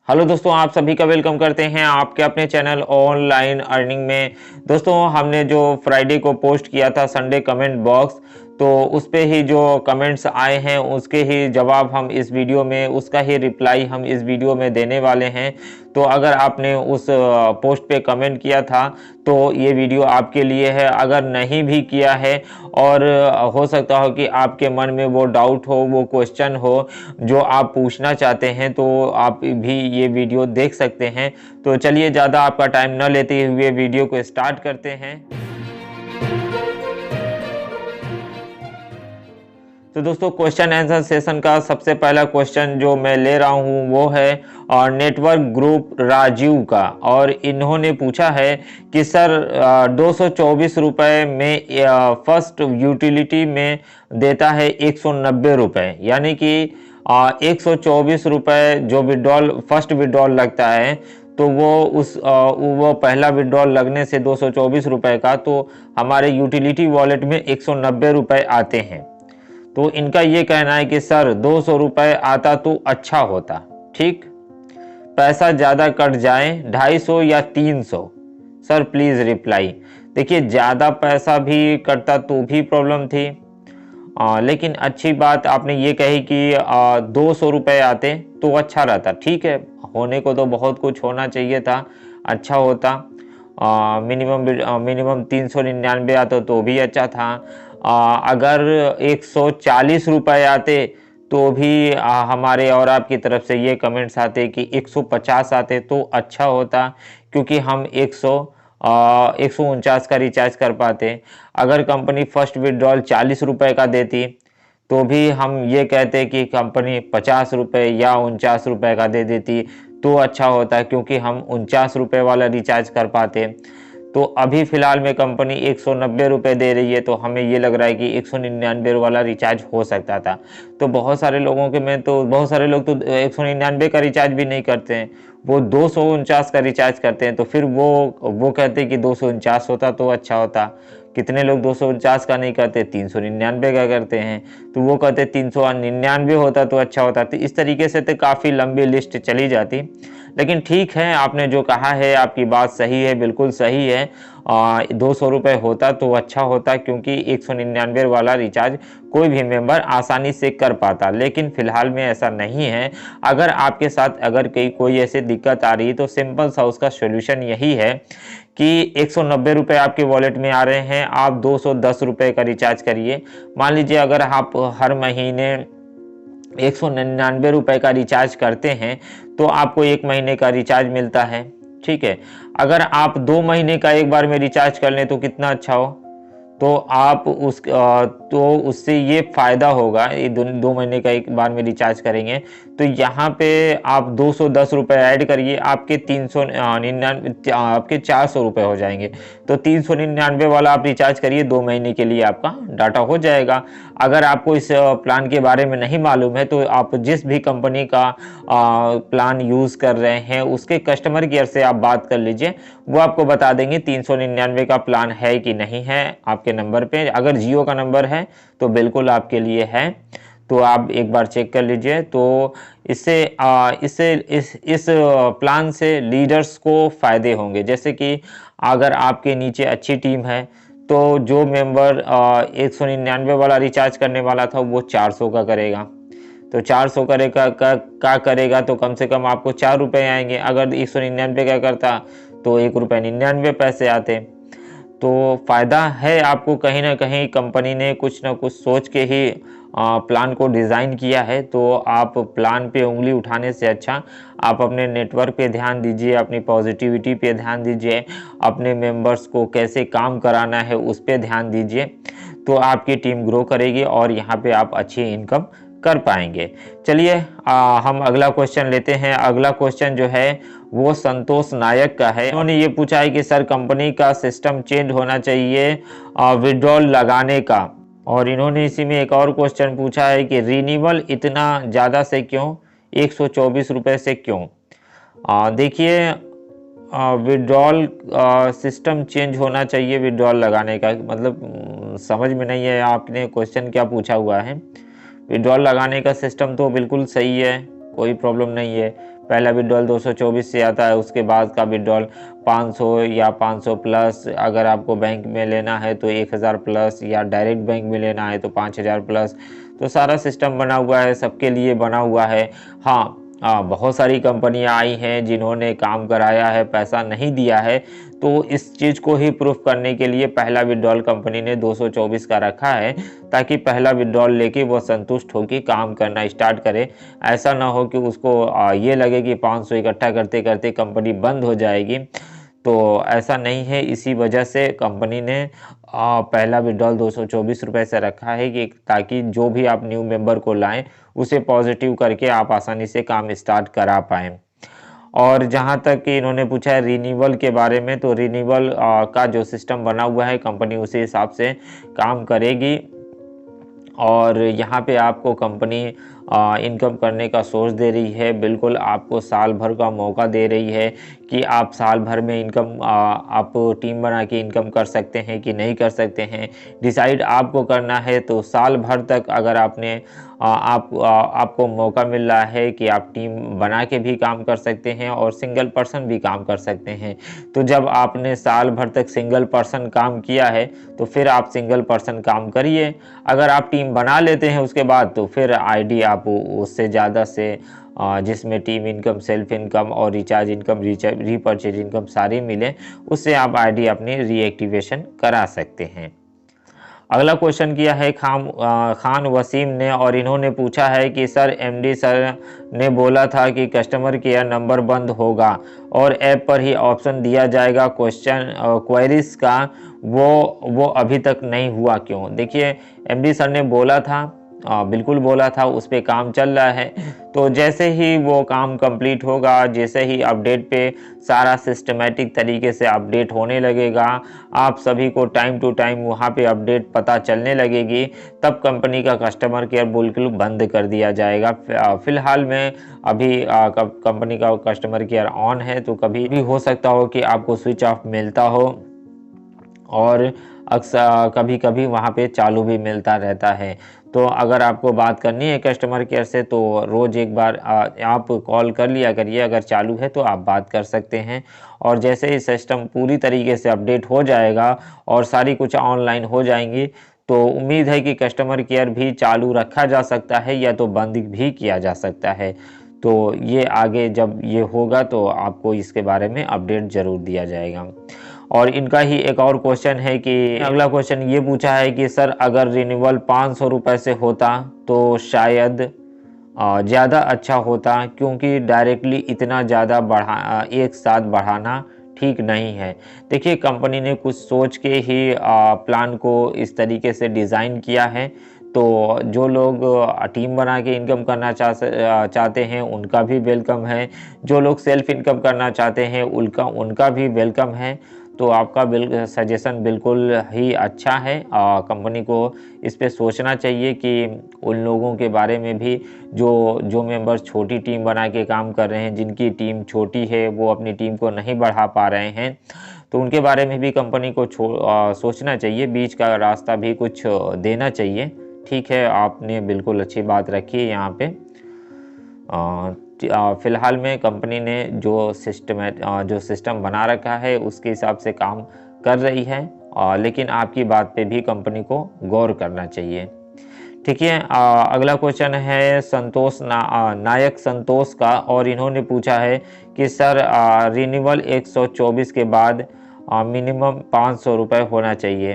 Hello दोस्तों, आप सभी का वेलकम करते हैं आपके अपने चैनल ऑनलाइन अर्निंग में। दोस्तों, हमने जो फ्राइडे को पोस्ट किया था संडे कमेंट बॉक्स, तो उस पे ही जो कमेंट्स आए हैं उसके ही जवाब हम इस वीडियो में, उसका ही रिप्लाई हम इस वीडियो में देने वाले हैं। तो अगर आपने उस पोस्ट पे कमेंट किया था तो ये वीडियो आपके लिए है। अगर नहीं भी किया है और हो सकता हो कि आपके मन में वो डाउट हो, वो क्वेश्चन हो जो आप पूछना चाहते हैं, तो आप भी ये वीडियो देख सकते हैं। तो चलिए ज़्यादा आपका टाइम न लेते हुए वीडियो को स्टार्ट करते हैं। तो दोस्तों, क्वेश्चन आंसर सेशन का सबसे पहला क्वेश्चन जो मैं ले रहा हूँ वो है नेटवर्क ग्रुप राजीव का, और इन्होंने पूछा है कि सर 224 रुपये में फर्स्ट यूटिलिटी में देता है 190 रुपये, यानी कि 124 रुपये जो विड्रॉल फर्स्ट विड्रॉल लगता है, तो वो पहला विड्रॉल लगने से 224 रुपये का, तो हमारे यूटिलिटी वॉलेट में 190 रुपये आते हैं। तो इनका ये कहना है कि सर 200 रुपये आता तो अच्छा होता, ठीक, पैसा ज़्यादा कट जाए 250 या 300, सर प्लीज़ रिप्लाई। देखिए, ज़्यादा पैसा भी कटता तो भी प्रॉब्लम थी, लेकिन अच्छी बात आपने ये कही कि 200 रुपये आते तो अच्छा रहता। ठीक है, होने को तो बहुत कुछ होना चाहिए था, अच्छा होता। मिनिमम 399 आता तो भी अच्छा था। अगर 140 रुपये आते तो भी हमारे और आपकी तरफ से ये कमेंट्स आते कि 150 आते तो अच्छा होता, क्योंकि हम 149 का रिचार्ज कर पाते। अगर कंपनी फर्स्ट विड्रॉल 40 रुपये का देती तो भी हम ये कहते कि कंपनी 50 रुपये या 49 रुपये का दे देती तो अच्छा होता, क्योंकि हम 49 रुपये वाला रिचार्ज कर पाते। तो अभी फ़िलहाल में कंपनी 190 रुपये दे रही है, तो हमें ये लग रहा है कि 199 वाला रिचार्ज हो सकता था। तो बहुत सारे लोग तो 199 का रिचार्ज भी नहीं करते हैं, वो 249 का रिचार्ज करते हैं। तो फिर वो कहते हैं कि 249 होता तो अच्छा होता। कितने लोग 249 का नहीं करते, 399 का करते हैं। तो वो कहते 399 होता तो अच्छा होता। तो इस तरीके से तो काफ़ी लंबी लिस्ट चली जाती। लेकिन ठीक है, आपने जो कहा है आपकी बात सही है, बिल्कुल सही है। 200 रुपये होता तो अच्छा होता, क्योंकि 199 वाला रिचार्ज कोई भी मेंबर आसानी से कर पाता, लेकिन फ़िलहाल में ऐसा नहीं है। अगर आपके साथ अगर कोई ऐसी दिक्कत आ रही है तो सिंपल सा उसका सॉल्यूशन यही है कि 190 रुपये आपके वॉलेट में आ रहे हैं, आप 210 रुपये का रिचार्ज करिए। मान लीजिए अगर आप हर महीने 199 रुपये का रिचार्ज करते हैं तो आपको 1 महीने का रिचार्ज मिलता है। ठीक है, अगर आप 2 महीने का एक बार में रिचार्ज कर लें तो कितना अच्छा हो। तो तो उससे ये फ़ायदा होगा, ये 2 महीने का एक बार में रिचार्ज करेंगे तो यहाँ पे आप 210 रुपये ऐड करिए, आपके 399 आपके 400 रुपये हो जाएंगे। तो 399 वाला आप रिचार्ज करिए, 2 महीने के लिए आपका डाटा हो जाएगा। अगर आपको इस प्लान के बारे में नहीं मालूम है तो आप जिस भी कंपनी का प्लान यूज़ कर रहे हैं उसके कस्टमर केयर से आप बात कर लीजिए, वो आपको बता देंगे 399 का प्लान है कि नहीं है आपके नंबर पे। अगर जियो का नंबर है तो बिल्कुल आपके लिए है, तो आप एक बार चेक कर लीजिए। तो इस प्लान से लीडर्स को फ़ायदे होंगे, जैसे कि अगर आपके नीचे अच्छी टीम है तो जो मेंबर 199 वाला रिचार्ज करने वाला था वो 400 का करेगा। तो 400 करेगा तो कम से कम आपको 4 रुपये आएंगे। अगर 199 का करता तो 1 रुपये 99 पैसे आते। तो फ़ायदा है आपको, कहीं ना कहीं कंपनी ने कुछ ना कुछ सोच के ही प्लान को डिज़ाइन किया है। तो आप प्लान पे उंगली उठाने से अच्छा आप अपने नेटवर्क पे ध्यान दीजिए, अपनी पॉजिटिविटी पे ध्यान दीजिए, अपने मेंबर्स को कैसे काम कराना है उस पर ध्यान दीजिए। तो आपकी टीम ग्रो करेगी और यहाँ पे आप अच्छी इनकम कर पाएंगे। चलिए हम अगला क्वेश्चन लेते हैं। अगला क्वेश्चन जो है वो संतोष नायक का है। उन्होंने ये पूछा है कि सर कंपनी का सिस्टम चेंज होना चाहिए विड्रॉल लगाने का, और इन्होंने इसी में एक और क्वेश्चन पूछा है कि रिन्यूअल इतना ज़्यादा से क्यों, 124 रुपये से क्यों। देखिए, विड्रॉल सिस्टम चेंज होना चाहिए विड्रॉल लगाने का, मतलब समझ में नहीं है आपने क्वेश्चन क्या पूछा हुआ है। विड्रॉल लगाने का सिस्टम तो बिल्कुल सही है, कोई प्रॉब्लम नहीं है। पहला विड्रॉल 224 से आता है, उसके बाद का विड्रॉल 500 या 500 प्लस, अगर आपको बैंक में लेना है तो 1000 प्लस, या डायरेक्ट बैंक में लेना है तो 5000 प्लस। तो सारा सिस्टम बना हुआ है, सबके लिए बना हुआ है। हाँ, बहुत सारी कंपनियां आई हैं जिन्होंने काम कराया है, पैसा नहीं दिया है, तो इस चीज़ को ही प्रूफ करने के लिए पहला विड्रॉल कंपनी ने 224 का रखा है, ताकि पहला विड्रॉल लेके वो संतुष्ट हो कि काम करना स्टार्ट करे। ऐसा ना हो कि उसको ये लगे कि 500 इकट्ठा करते करते कंपनी बंद हो जाएगी। तो ऐसा नहीं है, इसी वजह से कंपनी ने पहला विड्रॉल 224 रुपये से रखा है, कि ताकि जो भी आप न्यू मेंबर को लाएं उसे पॉजिटिव करके आप आसानी से काम स्टार्ट करा पाएँ। और जहाँ तक कि इन्होंने पूछा है रिन्यूअल के बारे में, तो रिन्यूअल का जो सिस्टम बना हुआ है कंपनी उसी हिसाब से काम करेगी। और यहाँ पे आपको कंपनी इनकम करने का सोर्स दे रही है, बिल्कुल आपको साल भर का मौका दे रही है कि आप साल भर में इनकम आप टीम बना के इनकम कर सकते हैं कि नहीं कर सकते हैं, डिसाइड आपको करना है। तो साल भर तक अगर आपको मौका मिल रहा है कि आप टीम बना के भी काम कर सकते हैं और सिंगल पर्सन भी काम कर सकते हैं। तो जब आपने साल भर तक सिंगल पर्सन काम किया है तो फिर आप सिंगल पर्सन काम करिए। अगर आप टीम बना लेते हैं उसके बाद, तो फिर आईडी आप उससे ज़्यादा से जिसमें टीम इनकम, सेल्फ इनकम और रिचार्ज इनकम, रीपरचेज इनकम सारी मिले, उससे आप आईडी अपनी रीएक्टिवेशन करा सकते हैं। अगला क्वेश्चन किया है खान वसीम ने, और इन्होंने पूछा है कि सर एमडी सर ने बोला था कि कस्टमर केयर नंबर बंद होगा और ऐप पर ही ऑप्शन दिया जाएगा क्वेरीज का, वो अभी तक नहीं हुआ क्यों? देखिए, एमडी सर ने बोला था, बिल्कुल बोला था, उस पे काम चल रहा है। तो जैसे ही वो काम कंप्लीट होगा, जैसे ही अपडेट पे सारा सिस्टमेटिक तरीके से अपडेट होने लगेगा, आप सभी को टाइम टू टाइम वहाँ पे अपडेट पता चलने लगेगी, तब कंपनी का कस्टमर केयर बिल्कुल बंद कर दिया जाएगा। फिलहाल में अभी कंपनी का कस्टमर केयर ऑन है, तो कभी भी हो सकता हो कि आपको स्विच ऑफ मिलता हो, और अक्सर कभी कभी वहाँ पे चालू भी मिलता रहता है। तो अगर आपको बात करनी है कस्टमर केयर से, तो रोज़ एक बार आप कॉल कर लिया करिए, अगर चालू है तो आप बात कर सकते हैं। और जैसे ही सिस्टम पूरी तरीके से अपडेट हो जाएगा और सारी कुछ ऑनलाइन हो जाएंगी, तो उम्मीद है कि कस्टमर केयर भी चालू रखा जा सकता है या तो बंद भी किया जा सकता है। तो ये आगे जब ये होगा तो आपको इसके बारे में अपडेट ज़रूर दिया जाएगा। और इनका ही एक और क्वेश्चन है कि अगला क्वेश्चन ये पूछा है कि सर अगर रिन्यूअल 500 रुपये से होता तो शायद ज़्यादा अच्छा होता, क्योंकि डायरेक्टली इतना ज़्यादा एक साथ बढ़ाना ठीक नहीं है। देखिए, कंपनी ने कुछ सोच के ही प्लान को इस तरीके से डिज़ाइन किया है। तो जो लोग टीम बना के इनकम करना चाहते हैं उनका भी वेलकम है, जो लोग सेल्फ इनकम करना चाहते हैं उनका भी वेलकम है। तो आपका सजेशन बिल्कुल ही अच्छा है। कंपनी को इस पे सोचना चाहिए कि उन लोगों के बारे में भी जो मेंबर्स छोटी टीम बना के काम कर रहे हैं, जिनकी टीम छोटी है, वो अपनी टीम को नहीं बढ़ा पा रहे हैं, तो उनके बारे में भी कंपनी को सोचना चाहिए, बीच का रास्ता भी कुछ देना चाहिए। ठीक है, आपने बिल्कुल अच्छी बात रखी है यहाँ पे। फ़िलहाल में कंपनी ने जो सिस्टम बना रखा है उसके हिसाब से काम कर रही है, लेकिन आपकी बात पे भी कंपनी को गौर करना चाहिए। ठीक है, अगला क्वेश्चन है नायक संतोष का, और इन्होंने पूछा है कि सर रिन्यूअल 124 के बाद मिनिमम 500 रुपये होना चाहिए।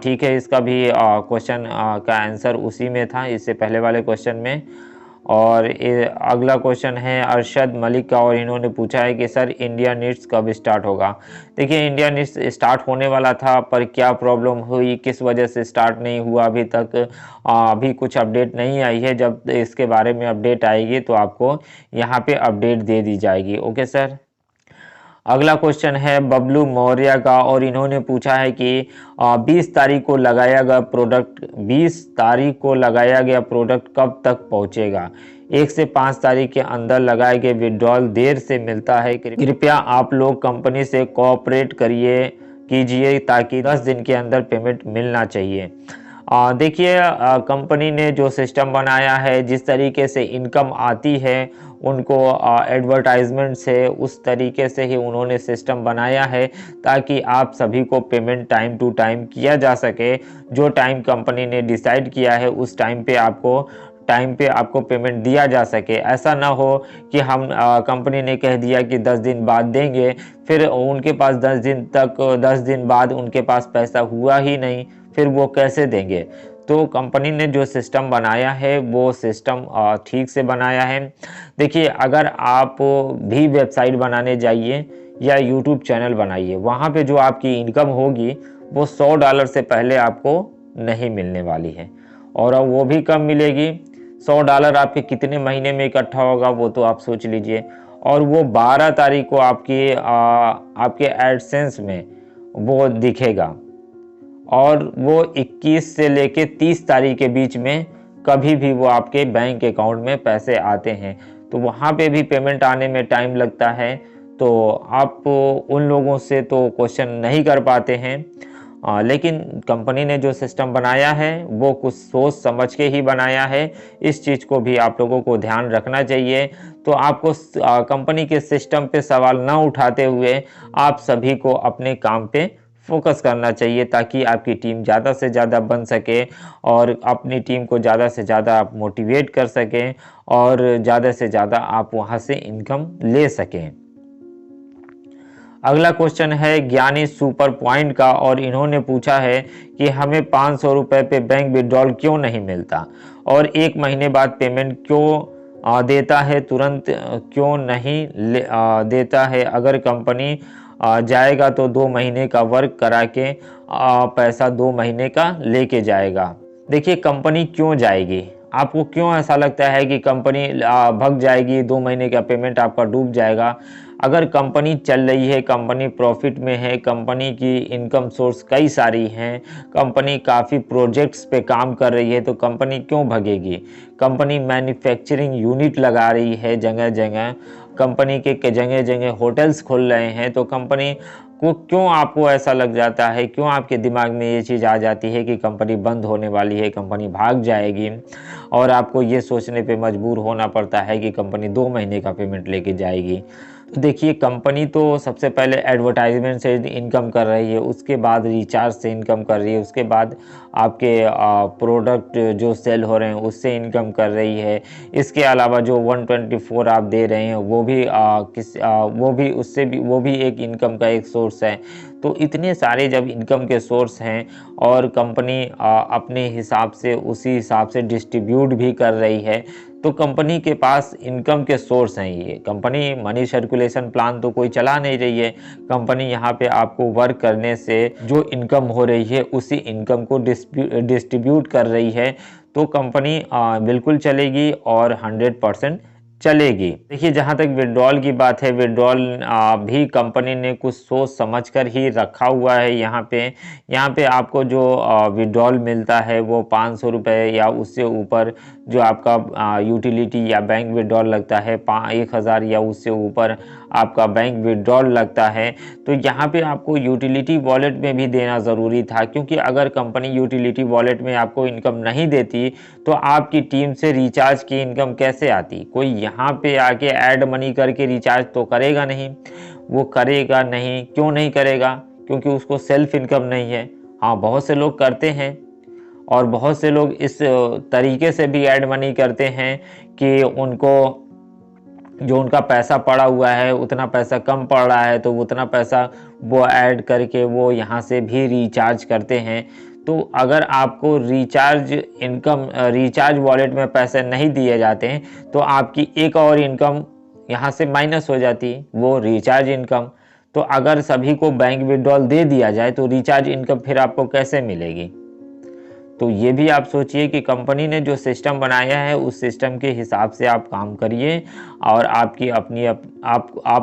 ठीक है, इसका भी क्वेश्चन का आंसर उसी में था, इससे पहले वाले क्वेश्चन में। और अगला क्वेश्चन है अरशद मलिक का, और इन्होंने पूछा है कि सर इंडिया नीड्स कब स्टार्ट होगा? देखिए, इंडिया नीड्स स्टार्ट होने वाला था, पर क्या प्रॉब्लम हुई, किस वजह से स्टार्ट नहीं हुआ अभी तक, अभी कुछ अपडेट नहीं आई है। जब इसके बारे में अपडेट आएगी तो आपको यहाँ पे अपडेट दे दी जाएगी। Okay sir. अगला क्वेश्चन है बबलू मौर्य का, और इन्होंने पूछा है कि 20 तारीख को लगाया गया प्रोडक्ट कब तक पहुंचेगा? 1 से 5 तारीख के अंदर लगाए गए विड्रॉल देर से मिलता है, कृपया आप लोग कंपनी से कोऑपरेट कीजिए ताकि 10 दिन के अंदर पेमेंट मिलना चाहिए। देखिए, कंपनी ने जो सिस्टम बनाया है, जिस तरीके से इनकम आती है उनको एडवर्टाइजमेंट से उस तरीके से ही उन्होंने सिस्टम बनाया है ताकि आप सभी को पेमेंट टाइम टू टाइम किया जा सके। जो टाइम कंपनी ने डिसाइड किया है उस टाइम पे आपको पेमेंट दिया जा सके। ऐसा ना हो कि हम कंपनी ने कह दिया कि 10 दिन बाद देंगे, फिर उनके पास 10 दिन बाद उनके पास पैसा हुआ ही नहीं, फिर वो कैसे देंगे। तो कंपनी ने जो सिस्टम बनाया है वो सिस्टम ठीक से बनाया है। देखिए, अगर आप भी वेबसाइट बनाने जाइए या यूट्यूब चैनल बनाइए, वहाँ पे जो आपकी इनकम होगी वो $100 से पहले आपको नहीं मिलने वाली है, और अब वो भी कम मिलेगी। $100 आपके कितने महीने में इकट्ठा होगा वो तो आप सोच लीजिए। और वो 12 तारीख को आपके एडसेंस में वो दिखेगा, और वो 21 से लेके 30 तारीख के बीच में कभी भी वो आपके बैंक अकाउंट में पैसे आते हैं। तो वहाँ पे भी पेमेंट आने में टाइम लगता है, तो आप उन लोगों से तो क्वेश्चन नहीं कर पाते हैं। लेकिन कंपनी ने जो सिस्टम बनाया है वो कुछ सोच समझ के ही बनाया है। इस चीज़ को भी आप लोगों को ध्यान रखना चाहिए। तो आपको कंपनी के सिस्टम पे सवाल ना उठाते हुए आप सभी को अपने काम पे फोकस करना चाहिए, ताकि आपकी टीम ज़्यादा से ज़्यादा बन सके और अपनी टीम को ज़्यादा से ज़्यादा आप मोटिवेट कर सकें और ज़्यादा से ज़्यादा आप वहाँ से इनकम ले सकें। अगला क्वेश्चन है ज्ञानी सुपर पॉइंट का, और इन्होंने पूछा है कि हमें 500 रुपये पे बैंक विड्रॉल क्यों नहीं मिलता, और 1 महीने बाद पेमेंट क्यों देता है, तुरंत क्यों नहीं देता है। अगर कंपनी जाएगा तो 2 महीने का वर्क करा के पैसा 2 महीने का लेके जाएगा। देखिए, कंपनी क्यों जाएगी, आपको क्यों ऐसा लगता है कि कंपनी भग जाएगी, 2 महीने का पेमेंट आपका डूब जाएगा। अगर कंपनी चल रही है, कंपनी प्रॉफिट में है, कंपनी की इनकम सोर्स कई सारी हैं, कंपनी काफ़ी प्रोजेक्ट्स पे काम कर रही है, तो कंपनी क्यों भगेगी। कंपनी मैन्युफैक्चरिंग यूनिट लगा रही है जगह जगह, कंपनी के जगह जगह होटल्स खोल रहे हैं, तो कंपनी को क्यों आपको ऐसा लग जाता है, क्यों आपके दिमाग में ये चीज़ आ जाती है कि कंपनी बंद होने वाली है, कंपनी भाग जाएगी, और आपको ये सोचने पे मजबूर होना पड़ता है कि कंपनी 2 महीने का पेमेंट लेके जाएगी। तो देखिए, कंपनी तो सबसे पहले एडवर्टाइजमेंट से इनकम कर रही है, उसके बाद रिचार्ज से इनकम कर रही है, उसके बाद आपके प्रोडक्ट जो सेल हो रहे हैं उससे इनकम कर रही है। इसके अलावा जो 124 आप दे रहे हैं वो भी एक इनकम का एक सोर्स है। तो इतने सारे जब इनकम के सोर्स हैं और कंपनी अपने हिसाब से उसी हिसाब से डिस्ट्रीब्यूट भी कर रही है, तो कंपनी के पास इनकम के सोर्स हैं। ये कंपनी मनी सर्कुलेशन प्लान तो कोई चला नहीं रही है। कंपनी यहाँ पे आपको वर्क करने से जो इनकम हो रही है उसी इनकम को डिस्ट्रीब्यूट कर रही है। तो कंपनी बिल्कुल चलेगी और 100% चलेगी। देखिए, जहाँ तक विड्रॉल की बात है, विड्रॉल भी कंपनी ने कुछ सोच समझकर ही रखा हुआ है। यहाँ पे आपको जो विड्रॉल मिलता है वो 500 रुपये या उससे ऊपर जो आपका यूटिलिटी या बैंक विड्रॉल लगता है 1000 या उससे ऊपर आपका बैंक विड्रॉल लगता है। तो यहाँ पे आपको यूटिलिटी वॉलेट में भी देना ज़रूरी था, क्योंकि अगर कंपनी यूटिलिटी वॉलेट में आपको इनकम नहीं देती तो आपकी टीम से रिचार्ज की इनकम कैसे आती। कोई यहाँ पे आके ऐड मनी करके रिचार्ज तो करेगा नहीं, वो करेगा नहीं। क्यों नहीं करेगा? क्योंकि उसको सेल्फ इनकम नहीं है। हाँ, बहुत से लोग करते हैं और बहुत से लोग इस तरीके से भी ऐड मनी करते हैं कि उनको जो उनका पैसा पड़ा हुआ है उतना पैसा कम पड़ रहा है, तो उतना पैसा वो ऐड करके वो यहाँ से भी रिचार्ज करते हैं। तो अगर आपको रिचार्ज वॉलेट में पैसे नहीं दिए जाते हैं तो आपकी एक और इनकम यहाँ से माइनस हो जाती है, वो रिचार्ज इनकम। तो अगर सभी को बैंक विड्रॉल दे दिया जाए तो रिचार्ज इनकम फिर आपको कैसे मिलेगी। तो ये भी आप सोचिए कि कंपनी ने जो सिस्टम बनाया है उस सिस्टम के हिसाब से आप काम करिए और आप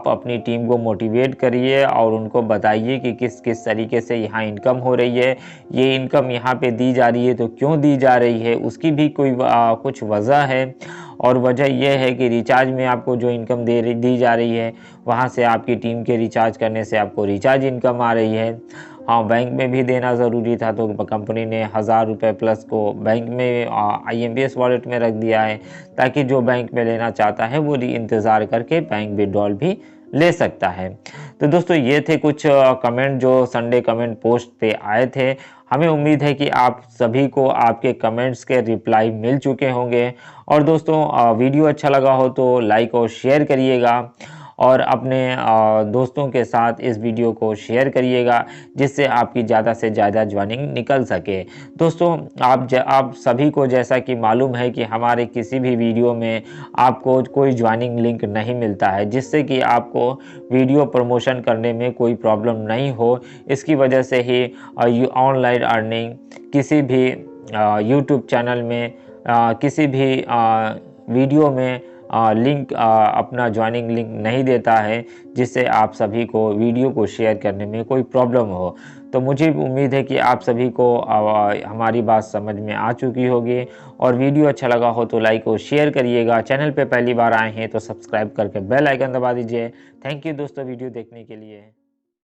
अपनी टीम को मोटिवेट करिए और उनको बताइए कि किस किस तरीके से यहाँ इनकम हो रही है। ये इनकम यहाँ पे दी जा रही है तो क्यों दी जा रही है, उसकी भी कुछ वजह है। और वजह यह है कि रिचार्ज में आपको जो इनकम दी जा रही है वहाँ से आपकी टीम के रिचार्ज करने से आपको रिचार्ज इनकम आ रही है। हाँ, बैंक में भी देना ज़रूरी था, तो कंपनी ने 1000 रुपये प्लस को बैंक में IMPS वॉलेट में रख दिया है, ताकि जो बैंक में लेना चाहता है वो इंतज़ार करके बैंक विड्रॉल भी ले सकता है। तो दोस्तों ये थे कुछ कमेंट जो संडे कमेंट पोस्ट पे आए थे। हमें उम्मीद है कि आप सभी को आपके कमेंट्स के रिप्लाई मिल चुके होंगे। और दोस्तों वीडियो अच्छा लगा हो तो लाइक और शेयर करिएगा, और अपने दोस्तों के साथ इस वीडियो को शेयर करिएगा, जिससे आपकी ज़्यादा से ज़्यादा ज्वाइनिंग निकल सके। दोस्तों आप सभी को जैसा कि मालूम है कि हमारे किसी भी वीडियो में आपको कोई ज्वाइनिंग लिंक नहीं मिलता है, जिससे कि आपको वीडियो प्रमोशन करने में कोई प्रॉब्लम नहीं हो। इसकी वजह से ही ऑनलाइन अर्निंग किसी भी यूट्यूब चैनल में किसी भी वीडियो में लिंक अपना ज्वाइनिंग लिंक नहीं देता है, जिससे आप सभी को वीडियो को शेयर करने में कोई प्रॉब्लम हो। तो मुझे उम्मीद है कि आप सभी को हमारी बात समझ में आ चुकी होगी। और वीडियो अच्छा लगा हो तो लाइक और शेयर करिएगा। चैनल पे पहली बार आए हैं तो सब्सक्राइब करके बेल आइकन दबा दीजिए। थैंक यू दोस्तों वीडियो देखने के लिए।